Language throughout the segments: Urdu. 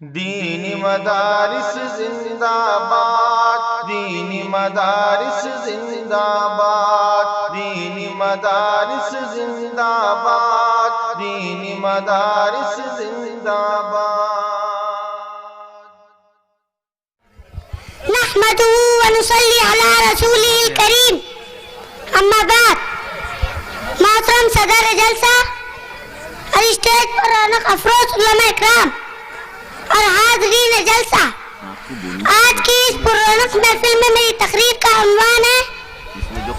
دینی مدارس زندہ باد، دینی مدارس زندہ باد، دینی مدارس زندہ باد، دینی مدارس زندہ باد۔ نحمده ونصلي على رسوله الكريم، اما بعد۔ محترم صدر جلسہ اور اسٹیج پر رونق افروز علماء اکرام اور حاضرین جلسہ، آج کی اس پررونق محفل میں میری تقریر کا عنوان ہے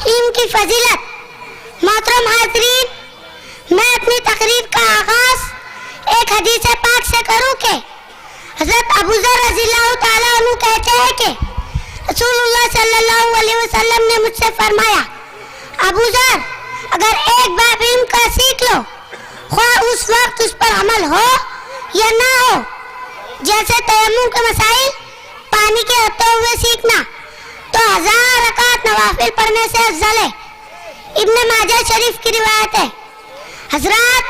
علم کی فضیلت۔ محترم حاضرین، میں اپنی تقریر کا آغاز ایک حدیث پاک سے کروں کہ حضرت ابو ذر رضی اللہ تعالیٰ عنہ کہتے ہیں کہ رسول اللہ صلی اللہ علیہ وسلم نے مجھ سے فرمایا، ابو ذر، اگر ایک باب علم کا سیکھ لو، خواہ اس وقت اس پر عمل ہو یا نہ ہو، جیسے تیمم کے مسائل پانی کے ہوتے ہوئے سیکھنا، تو 1000 رکعت نوافل پڑھنے سے افضل ہے۔ ابن ماجہ شریف کی روایت ہے۔ حضرات،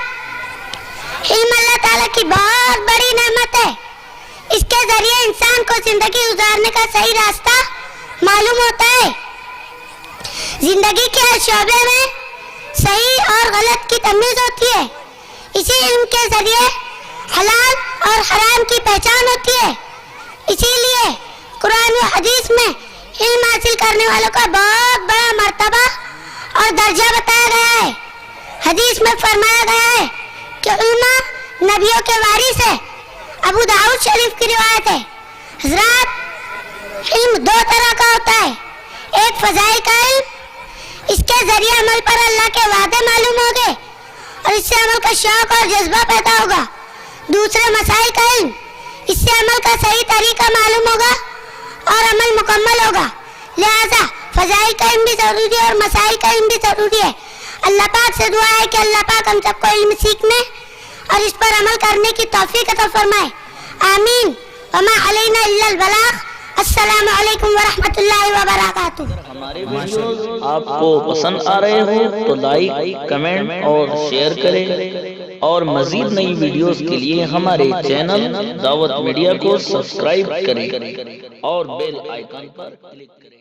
علم اللہ تعالیٰ کی بہت بڑی نعمت ہے۔ اس کے ذریعے انسان کو زندگی گزارنے کا صحیح راستہ معلوم ہوتا ہے۔ زندگی کے ہر شعبے میں صحیح اور غلط کی تمیز ہوتی ہے۔ اسی علم کے ذریعے حلال اور حرام کی پہچان ہوتی ہے۔ اسی لیے قرآن و حدیث میں علم حاصل کرنے والوں کا بہت بڑا مرتبہ اور درجہ بتایا گیا ہے۔ حدیث میں فرمایا گیا ہے کہ علماء نبیوں کے وارث ہے۔ ابو داؤد شریف کی روایت ہے۔ حضرات، علم 2 طرح کا ہوتا ہے۔ ایک فضائل کا علم، اس کے ذریعے عمل پر اللہ کے وعدے معلوم ہوں گے اور اس سے عمل کا شوق اور جذبہ پیدا ہوگا۔ دوسرے مسائل کا علم، اس سے عمل کا صحیح طریقہ معلوم ہوگا اور عمل مکمل ہوگا۔ لہذا فضائل کا علم بھی ضروری ہے اور مسائل کا علم بھی ضروری ہے۔ اللہ پاک سے دعا ہے کہ اللہ پاک ہم سب کو علم سیکھنے اور اس پر عمل کرنے کی توفیق عطا فرمائے، آمین۔ وما علینا الا البلاغ۔ السلام علیکم ورحمۃ اللہ وبرکاتہ۔ ہمارے ویڈیوز آپ کو پسند آ رہے ہوں تو لائک، کمنٹ اور شیئر کریں، اور مزید نئی ویڈیوز کے لیے ہمارے چینل دعوت میڈیا کو سبسکرائب کریں اور بیل آئیکن پر کلک کریں۔